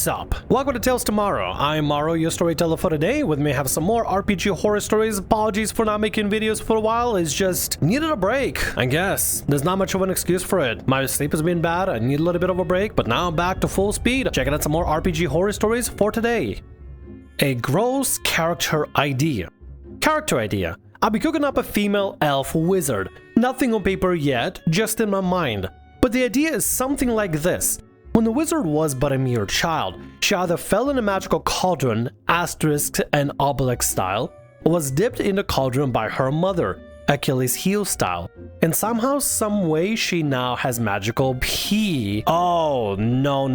What's up? Welcome to Tales Tomorrow. I'm Morrow, your storyteller for today. With me I have some more RPG horror stories. Apologies for not making videos for a while. It's just needed a break. I guess there's not much of an excuse for it. My sleep has been bad. I need a little bit of a break, but now I'm back to full speed. Checking out some more RPG horror stories for today. A gross character idea. Character idea. I'll be cooking up a female elf wizard. Nothing on paper yet, just in my mind. But the idea is something like this. When the wizard was but a mere child, she either fell in a magical cauldron, asterisk and obelisk style, or was dipped in the cauldron by her mother, Achilles heel style. And somehow, some way, she now has magical pee. Oh, no.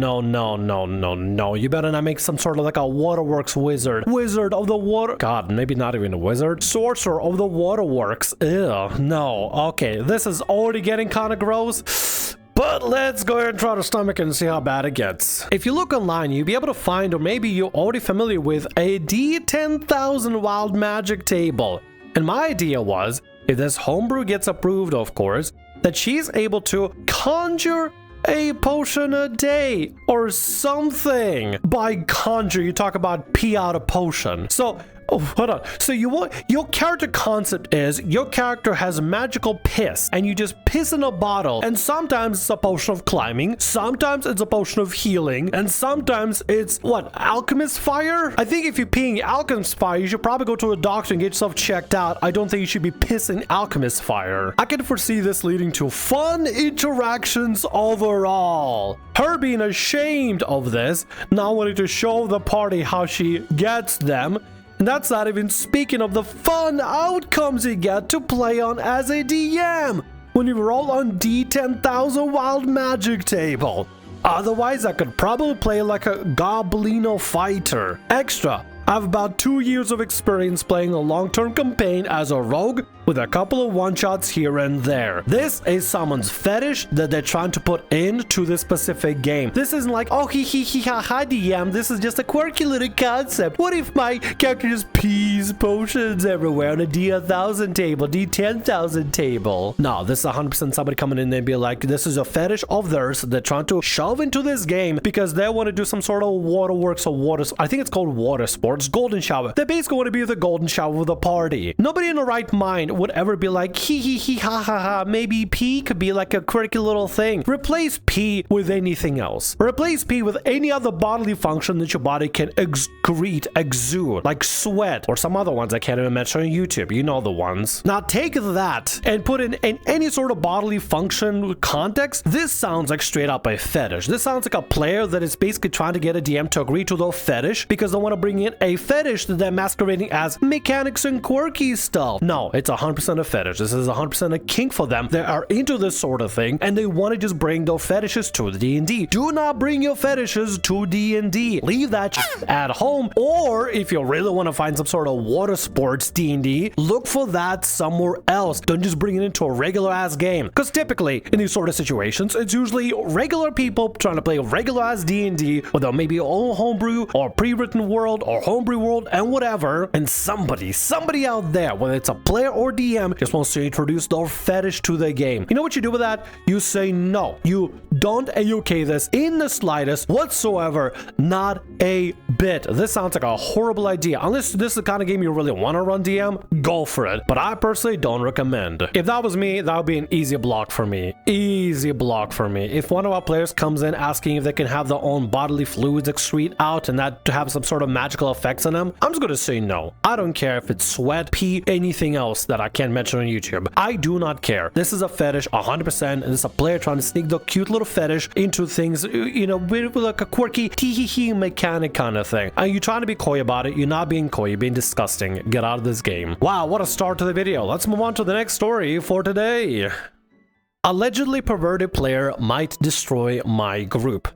You better not make some sort of like a waterworks wizard. Wizard of the water. God, maybe not even a wizard. Sorcerer of the waterworks. Ew, no. Okay, this is already getting kind of gross. But let's go ahead and try to stomach it and see how bad it gets. If you look online, you'll be able to find, or maybe you're already familiar with, a D10,000 wild magic table. And my idea was, if this homebrew gets approved, of course, that she's able to conjure a potion a day or something. By conjure, you talk about pee out a potion. So, hold on. So your character concept is your character has magical piss and you just piss in a bottle, and sometimes it's a potion of climbing, sometimes it's a potion of healing, and sometimes it's what, alchemist fire? I think if you're peeing alchemist fire, you should probably go to a doctor and get yourself checked out. I don't think you should be pissing alchemist fire. I can foresee this leading to fun interactions overall. Her being ashamed of this, not wanting to show the party how she gets them. And that's not even speaking of the fun outcomes you get to play on as a DM when you roll on D10,000 wild magic table. Otherwise, I could probably play like a goblino fighter. Extra, I have about 2 years of experience playing a long-term campaign as a rogue with a couple of one-shots here and there. This is someone's fetish that they're trying to put into this specific game. This isn't like, oh, ha, DM. This is just a quirky little concept. What if my character just pees potions everywhere on a D1000 table, D10,000 table? No, this is 100% somebody coming in and be like, this is a fetish of theirs they're trying to shove into this game because they want to do some sort of waterworks or water. I think it's called water sports, golden shower. They basically want to be the golden shower of the party. Nobody in the right mind would ever be like, ha, maybe pee could be like a quirky little thing. Replace pee with anything else. Replace pee with any other bodily function that your body can excrete, exude, like sweat, or some other ones I can't even mention on YouTube. You know the ones. Now take that and put in any sort of bodily function context. This sounds like straight up a fetish. This sounds like a player that is basically trying to get a DM to agree to their fetish because they want to bring in a fetish that they're masquerading as mechanics and quirky stuff. No, it's 100% a fetish. This is 100% a kink for them. They are into this sort of thing and they want to just bring their fetishes to the D&D. Do not bring your fetishes to D&D. Leave that at home, or if you really want to find some sort of water sports D&D, look for that somewhere else. Don't just bring it into a regular ass game, because typically in these sort of situations it's usually regular people trying to play a regular ass D&D without maybe own homebrew or pre-written world or homebrew world and whatever, and somebody out there, whether it's a player or DM, just wants to introduce their fetish to the game. You know what you do with that? You say no. You don't AOK this in the slightest whatsoever. Not a bit. This sounds like a horrible idea. Unless this is the kind of game you really want to run DM, go for it. But I personally don't recommend. If that was me, that would be an easy block for me. Easy block for me. If one of our players comes in asking if they can have their own bodily fluids excrete out and that to have some sort of magical effects on them, I'm just going to say no. I don't care if it's sweat, pee, anything else that I can't mention on YouTube. I do not care. This is a fetish 100%, and it's a player trying to sneak the cute little fetish into things, you know, with like a quirky tee mechanic kind of thing. And you're trying to be coy about it. You're not being coy. You're being disgusting. Get out of this game. Wow, what a start to the video. Let's move on to the next story for today. Allegedly perverted player might destroy my group.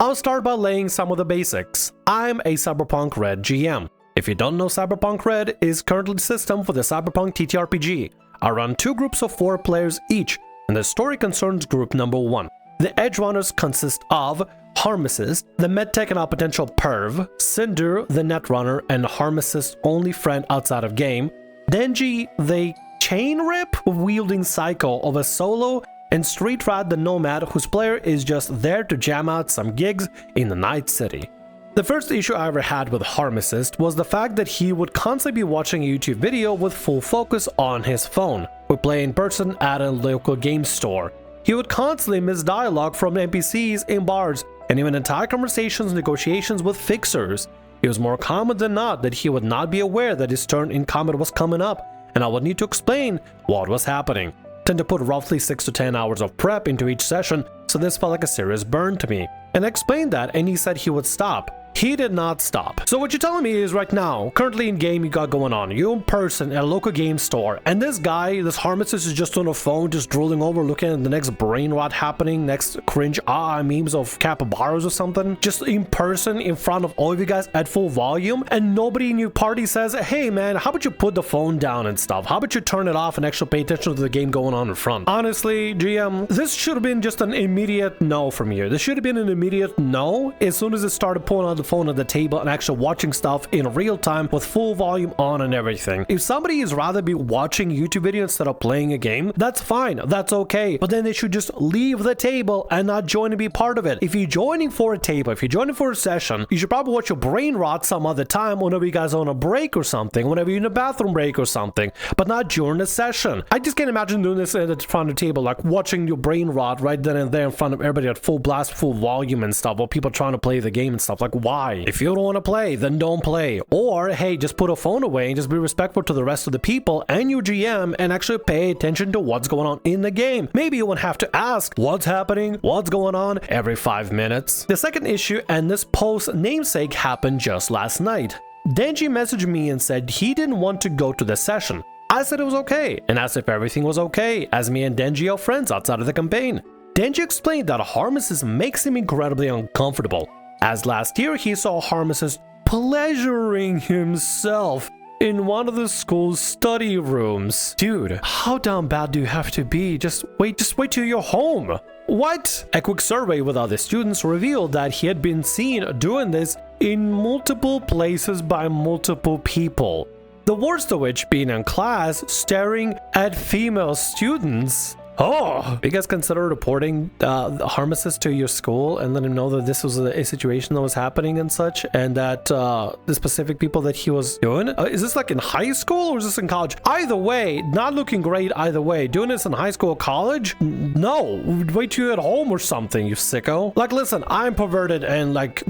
I'll start by laying some of the basics. I'm a Cyberpunk Red GM. If you don't know, Cyberpunk Red is currently the system for the Cyberpunk TTRPG. I run 2 groups of 4 players each, and the story concerns group number 1. The Edge Runners consist of Harmicist, the medtech and our potential perv, Cinder, the netrunner and Harmicist's only friend outside of game, Denji, the chain rip wielding psycho of a solo, and Street Rat, the nomad whose player is just there to jam out some gigs in the Night City. The first issue I ever had with Harmicist was the fact that he would constantly be watching a YouTube video with full focus on his phone. We play in person at a local game store. He would constantly miss dialogue from NPCs in bars, and even entire conversations and negotiations with fixers. It was more common than not that he would not be aware that his turn in combat was coming up, and I would need to explain what was happening. Tend to put roughly 6 to 10 hours of prep into each session, so this felt like a serious burn to me. And I explained that, and he said he would stop. He did not stop. So what you're telling me is right now, currently in game you got going on, you're in person at a local game store, and this guy, this Harmicist, is just on a phone, just drooling over, looking at the next brain rot happening, next cringe memes of capybaras or something, just in person in front of all of you guys at full volume, and nobody in your party says, hey man, how about you put the phone down and stuff? How about you turn it off and actually pay attention to the game going on in front? Honestly, GM, this should have been just an immediate no from you. This should have been an immediate no as soon as it started pulling out the phone at the table and actually watching stuff in real time with full volume on and everything. If somebody is rather be watching YouTube video instead of playing a game, that's fine, that's okay, but then they should just leave the table and not join and be part of it. If you're joining for a table, if you're joining for a session, you should probably watch your brain rot some other time whenever you guys are on a break or something, whenever you're in a bathroom break or something, but not during the session. I just can't imagine doing this at the front of the table, like watching your brain rot right then and there in front of everybody at full blast, full volume and stuff, while people are trying to play the game and stuff. Like, why? If you don't want to play, then don't play. Or, hey, just put a phone away and just be respectful to the rest of the people and your GM and actually pay attention to what's going on in the game. Maybe you won't have to ask what's happening, what's going on every 5 minutes. The second issue and this post namesake happened just last night. Denji messaged me and said he didn't want to go to the session. I said it was okay and asked if everything was okay, as me and Denji are friends outside of the campaign. Denji explained that Harmicist makes him incredibly uncomfortable, as last year he saw Harmicist pleasuring himself in one of the school's study rooms. Dude, how damn bad do you have to be? Just wait till you're home. What? A quick survey with other students revealed that he had been seen doing this in multiple places by multiple people. The worst of which being in class staring at female students. Oh, you guys consider reporting the Harmicist to your school and let him know that this was a situation that was happening and such, and that the specific people that he was doing? Is this like in high school or is this in college? Either way, not looking great either way. Doing this in high school or college? No, wait till you're at home or something, you sicko. Like, listen, I'm perverted and like,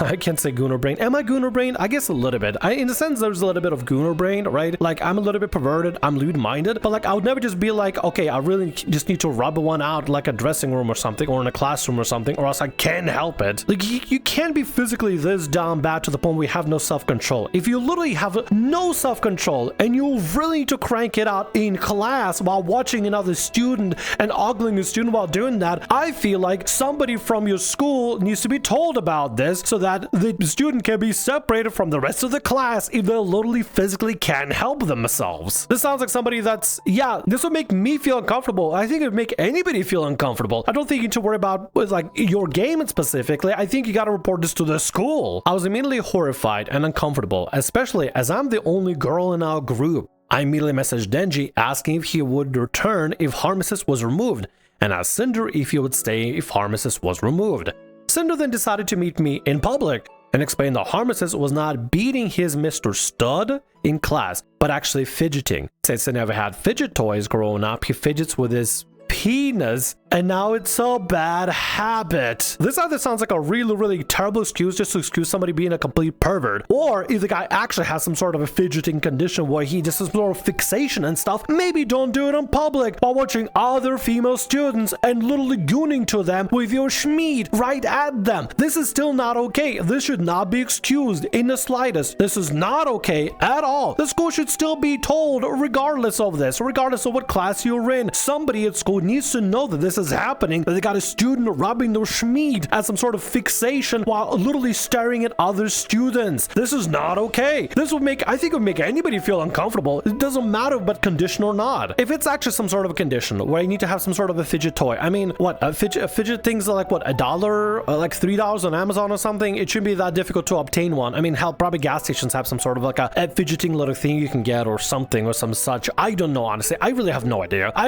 I can't say gooner brain. Am I gooner brain? I guess a little bit. In a sense, there's a little bit of gooner brain, right? Like, I'm a little bit perverted, I'm lewd minded, but like, I would never just be like, okay, I really just need to rub one out like a dressing room or something, or in a classroom or something, or else I can't help it. Like, you can't be physically this down bad to the point where you have no self-control. If you literally have no self-control and you really need to crank it out in class while watching another student and ogling a student while doing that, I feel like somebody from your school needs to be told about this so that the student can be separated from the rest of the class if they literally physically can't help themselves. This sounds like somebody that's, yeah, this would make me feel uncomfortable. I think it would make anybody feel uncomfortable. I don't think you need to worry about like your game specifically. I think you got to report this to the school. I was immediately horrified and uncomfortable, especially as I'm the only girl in our group. I immediately messaged Denji asking if he would return if Harmicist was removed, and asked Cinder if he would stay if Harmicist was removed. Cinder then decided to meet me in public and explained that Harmicist was not beating his Mr. Stud in class, but actually fidgeting. Since he never had fidget toys growing up, he fidgets with his penis, and now it's a bad habit. This either sounds like a really terrible excuse just to excuse somebody being a complete pervert, or if the guy actually has some sort of a fidgeting condition where he just has more fixation and stuff, maybe don't do it in public while watching other female students and literally gooning to them with your schmeat right at them. This is still not okay. This should not be excused in the slightest. This is not okay at all. The school should still be told regardless of this, regardless of what class you're in. Somebody at school needs to know that this is happening, that they got a student rubbing their schmeat as some sort of fixation while literally staring at other students. This is not okay. This would make, I think it would make anybody feel uncomfortable. It doesn't matter what condition or not. If it's actually some sort of a condition where you need to have some sort of a fidget toy, I mean, what, fidget things are like what, $1, like $3 on Amazon or something? It shouldn't be that difficult to obtain one. I mean, hell, probably gas stations have some sort of like a fidgeting little thing you can get or something or some such. I don't know, honestly. I really have no idea. I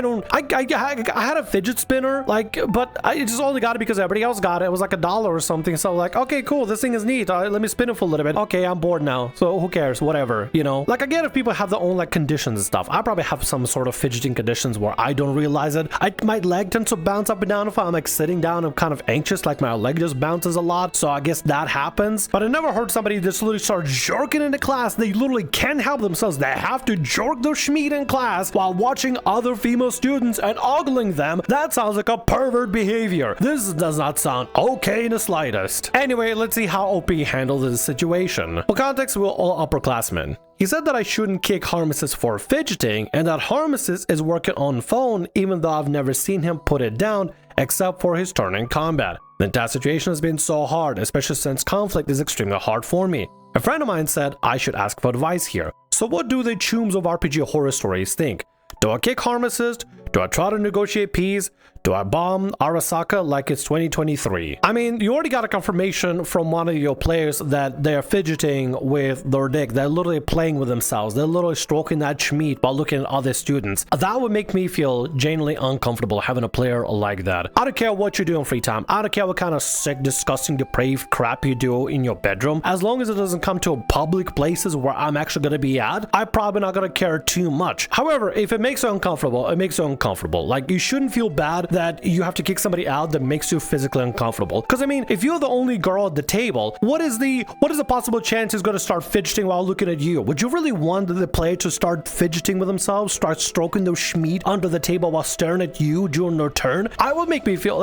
had a fidget spinner spinner, like, but I just only got it because everybody else got it. It was like $1 or something. So like, okay, cool, this thing is neat. Let me spin it for a little bit. Okay, I'm bored now. So who cares? Whatever, you know? Like, I get if people have their own like conditions and stuff. I probably have some sort of fidgeting conditions where I don't realize it. My leg tends to bounce up and down if I'm like sitting down. I'm kind of anxious, like my leg just bounces a lot. So I guess that happens. But I never heard somebody just literally start jerking into class. They literally can't help themselves. They have to jerk their schmeat in class while watching other female students and ogling them. That sounds like a pervert behavior. This does not sound okay in the slightest. Anyway, let's see how OP handled this situation. For context, we're all upperclassmen. He said that I shouldn't kick Harmesis for fidgeting and that Harmesis is working on phone even though I've never seen him put it down except for his turn in combat. The entire situation has been so hard, especially since conflict is extremely hard for me. A friend of mine said I should ask for advice here. So what do the chooms of RPG horror stories think? Do I kick Harmesis? Do I try to negotiate peace? Do I bomb Arasaka like it's 2023? I mean, you already got a confirmation from one of your players that they're fidgeting with their dick. They're literally playing with themselves. They're literally stroking that schmeat while looking at other students. That would make me feel genuinely uncomfortable having a player like that. I don't care what you do in free time. I don't care what kind of sick, disgusting, depraved crap you do in your bedroom. As long as it doesn't come to public places where I'm actually going to be at, I'm probably not going to care too much. However, if it makes you uncomfortable, it makes you uncomfortable. Like, you shouldn't feel bad that you have to kick somebody out that makes you physically uncomfortable. Because I mean, if you're the only girl at the table, what is the possible chance he's going to start fidgeting while looking at you? Would you really want the player to start fidgeting with themselves, start stroking their schmeat under the table while staring at you during their turn? That would make me feel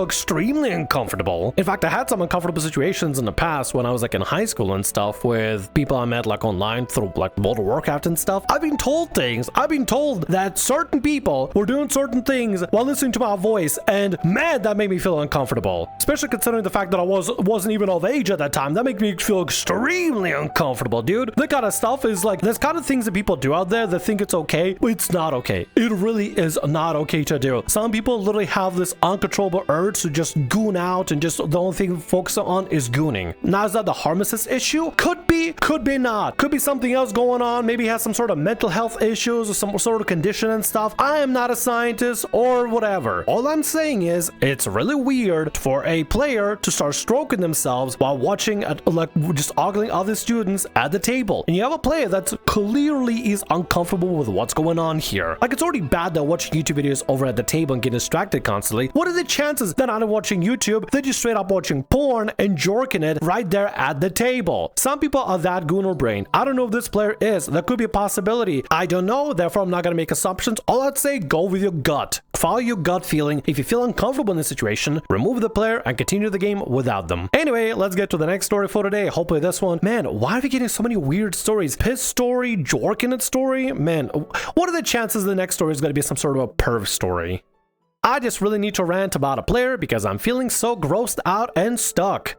extremely uncomfortable. In fact, I had some uncomfortable situations in the past when I was like in high school and stuff with people I met like online through like World of Warcraft and stuff. I've been told that certain people were doing certain things while listening to my voice, and man, that made me feel uncomfortable, especially considering the fact that I wasn't even of age at that time. That made me feel extremely uncomfortable, dude. That kind of stuff is like, there's kind of things that people do out there that think it's okay, but it's not okay. It really is not okay to do. Some people literally have this uncontrollable urge to just goon out, and just the only thing focused on is gooning. Now, is that the Harmesis issue? Could be not. Could be something else going on. Maybe he has some sort of mental health issues or some sort of condition and stuff. I am not a scientist or whatever. All I'm saying is, it's really weird for a player to start stroking themselves while watching like just ogling other students at the table. And you have a player that clearly is uncomfortable with what's going on here. Like, it's already bad that watching YouTube videos over at the table and getting distracted constantly. What are the chances that I'm watching YouTube, they're just straight up watching porn and jorking it right there at the table? Some people are that gooner brain. I don't know if this player is. That could be a possibility. I don't know, therefore I'm not going to make assumptions. All I'd say, go with your gut. Follow your gut feeling. If you feel uncomfortable in this situation, remove the player and continue the game without them. Anyway, let's get to the next story for today. Hopefully this one. Man, why are we getting so many weird stories? Piss story, JORKIN story? Man, what are the chances the next story is going to be some sort of a perv story? I just really need to rant about a player because I'm feeling so grossed out and stuck.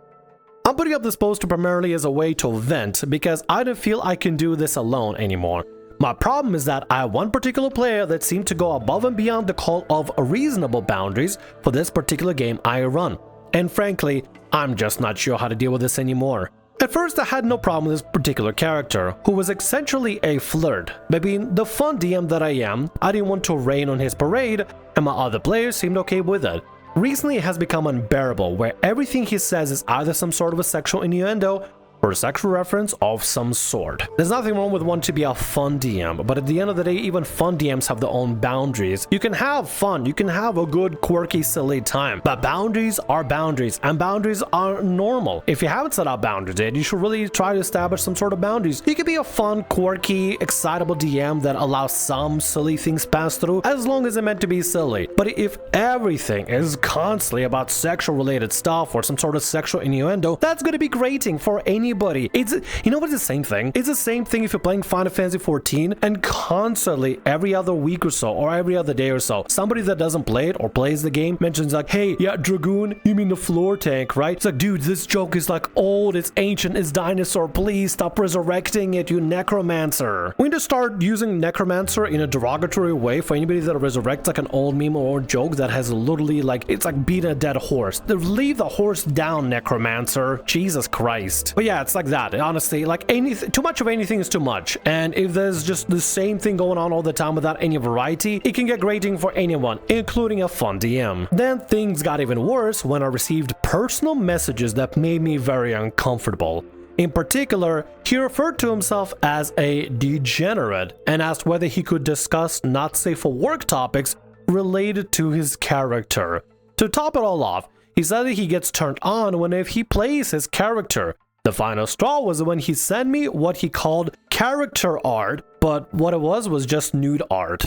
I'm putting up this post primarily as a way to vent because I don't feel I can do this alone anymore. My problem is that I have one particular player that seemed to go above and beyond the call of reasonable boundaries for this particular game I run. And frankly, I'm just not sure how to deal with this anymore. At first, I had no problem with this particular character, who was essentially a flirt, but being the fun DM that I am, I didn't want to rain on his parade, and my other players seemed okay with it. Recently, it has become unbearable, where everything he says is either some sort of a sexual innuendo or a sexual reference of some sort. There's nothing wrong with wanting to be a fun DM, but at the end of the day, even fun DMs have their own boundaries. You can have fun, you can have a good, quirky, silly time, but boundaries are boundaries, and boundaries are normal. If you haven't set up boundaries yet, you should really try to establish some sort of boundaries. You can be a fun, quirky, excitable DM that allows some silly things pass through, as long as it's meant to be silly. But if everything is constantly about sexual related stuff or some sort of sexual innuendo, that's going to be grating for anybody. It's, you know what, it's the same thing. It's the same thing if you're playing Final Fantasy 14 and constantly every other week or so or every other day or so, somebody that doesn't play it or plays the game mentions like, hey, yeah, Dragoon, you mean the floor tank, right? It's like, dude, this joke is like old, it's ancient, it's dinosaur, please stop resurrecting it, you necromancer. We need to start using necromancer in a derogatory way for anybody that resurrects like an old meme or joke that has literally like, it's like beating a dead horse. Leave the horse down, necromancer. Jesus Christ. But yeah, Yeah, it's like that. Honestly, like anything, too much of anything is too much. And if there's just the same thing going on all the time without any variety, it can get grating for anyone, including a fun DM. Then things got even worse when I received personal messages that made me very uncomfortable. In particular, he referred to himself as a degenerate and asked whether he could discuss not safe for work topics related to his character. To top it all off, he said that he gets turned on whenever he plays his character. The final straw was when he sent me what he called character art, but what it was just nude art.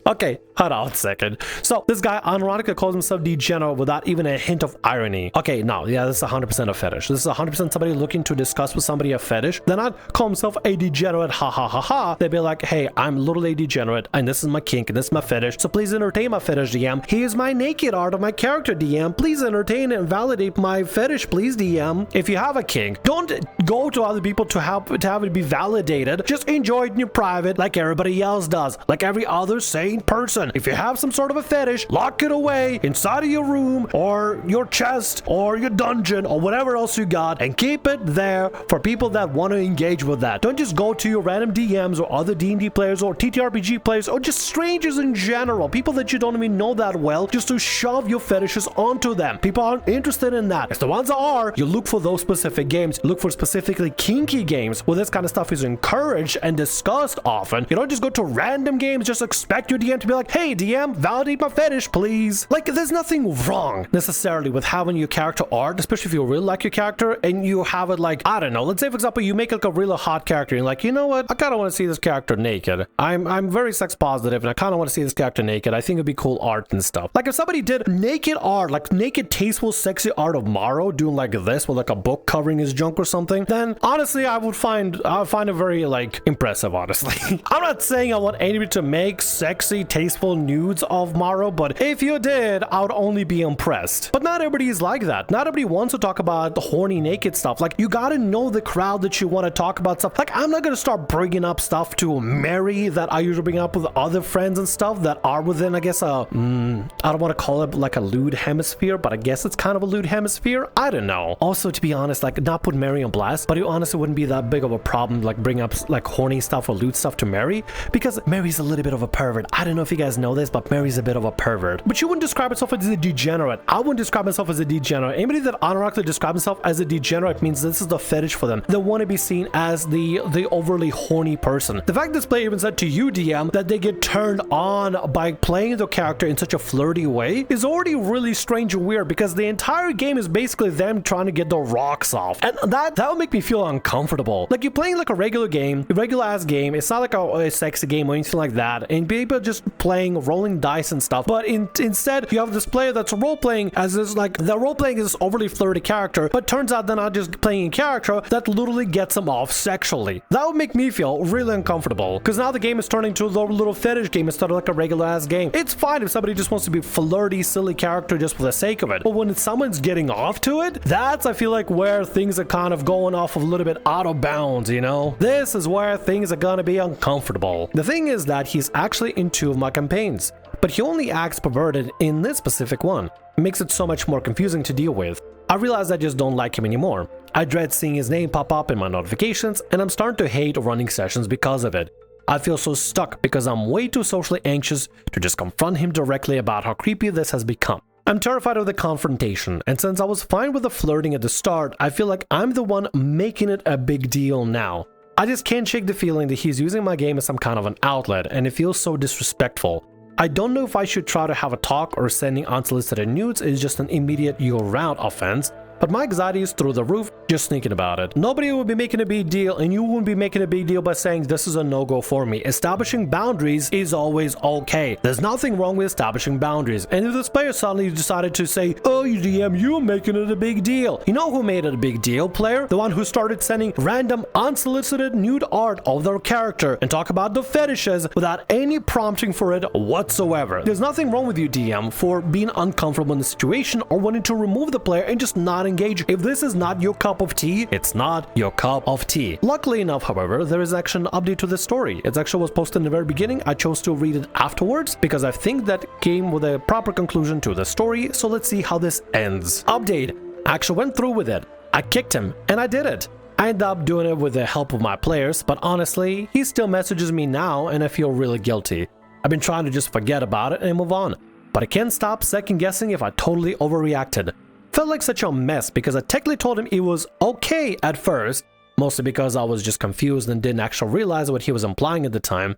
Okay, hold on a second. So this guy unironically calls himself degenerate without even a hint of irony. Okay, no, yeah, this is 100% a fetish. This is 100% somebody looking to discuss with somebody a fetish. They're not call himself a degenerate, ha ha ha ha. They'd be like, hey, I'm literally a degenerate, and this is my kink, and this is my fetish, so please entertain my fetish, DM. Here's my naked art of my character, DM. Please entertain and validate my fetish, please, DM. If you have a kink, don't go to other people to have it be validated. Just enjoy it in your private like everybody else does, like every other sane person. If you have some sort of a fetish, lock it away inside of your room or your chest or your dungeon or whatever else you got, and keep it there for people that want to engage with that. Don't just go to your random DMs or other D&D players or TTRPG players or just strangers in general, people that you don't even know that well, just to shove your fetishes onto them. People aren't interested in that. It's the ones that are, you look for those specific games, look for specifically kinky games where this kind of stuff is encouraged and discussed often. You don't just go to random games, just expect your DM to be like, hey DM, validate my fetish, please. Like, there's nothing wrong necessarily with having your character art, especially if you really like your character and you have it like, I don't know, let's say for example, you make like a really hot character and you're like, you know what, I kind of want to see this character naked. I'm very sex positive and I kind of want to see this character naked. I think it'd be cool art and stuff. Like if somebody did naked art, like naked, tasteful, sexy art of Morrow doing like this with like a book covering his junk or something, then honestly, I would find it very like impressive, honestly. I'm not saying I want anybody to make sexy, tasteful nudes of Morrow, but if you did, I would only be impressed. But not everybody is like that. Not everybody wants to talk about the horny naked stuff. Like, you gotta know the crowd that you want to talk about stuff. Like, I'm not gonna start bringing up stuff to Mary that I usually bring up with other friends and stuff that are within, I guess, I don't want to call it like a lewd hemisphere, but I guess it's kind of a lewd hemisphere. I don't know. Also, to be honest, like, not put Mary on blast, but it honestly wouldn't be that big of a problem, like, bring up like horny stuff or lewd stuff to Mary, because Mary's a little bit of a pervert. I don't know if you guys know this, but Mary's a bit of a pervert. But she wouldn't describe herself as a degenerate. I wouldn't describe myself as a degenerate. Anybody that unironically describes himself as a degenerate means this is the fetish for them. They want to be seen as the overly horny person. The fact this player even said to you, DM, that they get turned on by playing the character in such a flirty way is already really strange and weird, because the entire game is basically them trying to get the rocks off. And that would make me feel uncomfortable. Like, you're playing like a regular game, a regular ass game. It's not like a sexy game or anything like that. And people just playing, rolling dice and stuff. But instead, you have this player that's role-playing as this, like, the role-playing is this overly flirty character, but turns out they're not just playing a character that literally gets them off sexually. That would make me feel really uncomfortable, because now the game is turning into a little fetish game instead of like a regular ass game. It's fine if somebody just wants to be flirty, silly character just for the sake of it. But when someone's getting off to it, that's, I feel like, where things are kind of going off a little bit out of bounds, you know? This is where things are gonna be uncomfortable. The thing is that he's actually in 2 of my campaigns, but he only acts perverted in this specific one. It makes it so much more confusing to deal with. I realize I just don't like him anymore. I dread seeing his name pop up in my notifications, and I'm starting to hate running sessions because of it. I feel so stuck because I'm way too socially anxious to just confront him directly about how creepy this has become. I'm terrified of the confrontation, and since I was fine with the flirting at the start, I feel like I'm the one making it a big deal now. I just can't shake the feeling that he's using my game as some kind of an outlet, and it feels so disrespectful. I don't know if I should try to have a talk, or sending unsolicited nudes is just an immediate year-round offense, but my anxiety is through the roof just thinking about it. Nobody will be making a big deal, and you wouldn't be making a big deal by saying this is a no-go for me. Establishing boundaries is always okay. There's nothing wrong with establishing boundaries. And if this player suddenly decided to say, oh, you DM, you're making it a big deal. You know who made it a big deal, player? The one who started sending random unsolicited nude art of their character and talk about the fetishes without any prompting for it whatsoever. There's nothing wrong with you, DM, for being uncomfortable in the situation or wanting to remove the player and just not engage. If this is not your cup of tea, it's not your cup of tea. Luckily enough, however, there is actually an update to this story. It actually was posted in the very beginning. I chose to read it afterwards because I think that came with a proper conclusion to the story. So let's see how this ends. Update. I actually went through with it. I kicked him, and I did it. I end up doing it with the help of my players, but honestly, he still messages me now and I feel really guilty. I've been trying to just forget about it and move on, but I can't stop second guessing if I totally overreacted. Felt like such a mess because I technically told him it was okay at first, mostly because I was just confused and didn't actually realize what he was implying at the time.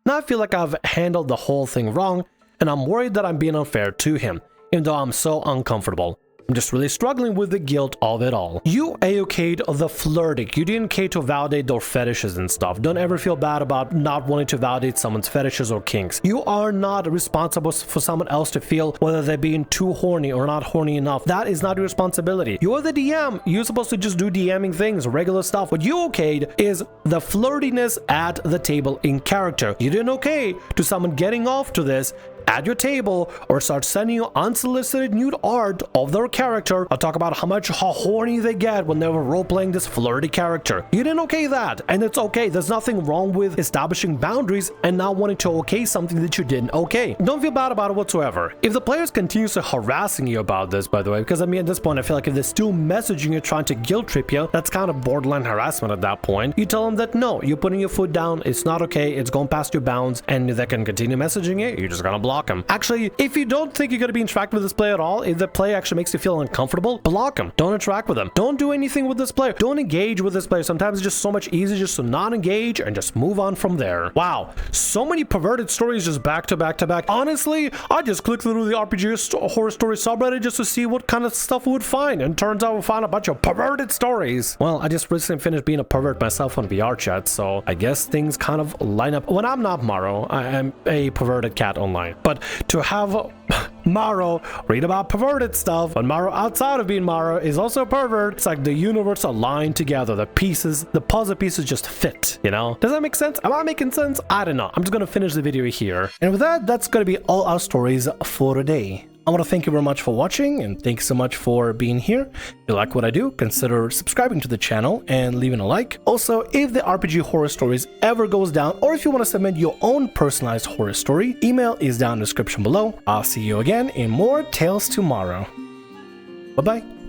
Now I feel like I've handled the whole thing wrong, and I'm worried that I'm being unfair to him, even though I'm so uncomfortable. I'm just really struggling with the guilt of it all. You AOK'd the flirty. You didn't care to validate their fetishes and stuff. Don't ever feel bad about not wanting to validate someone's fetishes or kinks. You are not responsible for someone else to feel whether they're being too horny or not horny enough. That is not your responsibility. You're the DM. You're supposed to just do DMing things, regular stuff. What you okayed is the flirtiness at the table in character. You didn't okay to someone getting off to this at your table or start sending you unsolicited nude art of their character or talk about how horny they get when they were role-playing this flirty character. You didn't okay that, and it's okay. There's nothing wrong with establishing boundaries and not wanting to okay something that you didn't okay. Don't feel bad about it whatsoever. If the players continues to harassing you about this, by the way, because I mean at this point I feel like if they're still messaging you trying to guilt trip you, that's kind of borderline harassment at that point. You tell them that no, you're putting your foot down, it's not okay, it's going past your bounds, and if they can continue messaging you, you're just gonna block them. Actually, if you don't think you're going to be interacting with this player at all, if the player actually makes you feel uncomfortable, block them. Don't interact with them. Don't do anything with this player. Don't engage with this player. Sometimes it's just so much easier just to not engage and just move on from there. Wow, so many perverted stories just back to back to back. Honestly, I just clicked through the RPG horror story subreddit just to see what kind of stuff we would find, and turns out we found a bunch of perverted stories. Well, I just recently finished being a pervert myself on VR chat, so I guess things kind of line up. When I'm not Morrow, I am a perverted cat online. But to have Morrow read about perverted stuff, but Morrow outside of being Morrow is also a pervert, it's like the universe aligned together. The pieces, the puzzle pieces just fit, you know? Does that make sense? Am I making sense? I don't know. I'm just gonna finish the video here. And with that, that's gonna be all our stories for today. I want to thank you very much for watching, and thanks so much for being here. If you like what I do, consider subscribing to the channel and leaving a like. Also, if the RPG Horror Stories ever goes down, or if you want to submit your own personalized horror story, email is down in the description below. I'll see you again in more Tales Tomorrow. Bye-bye.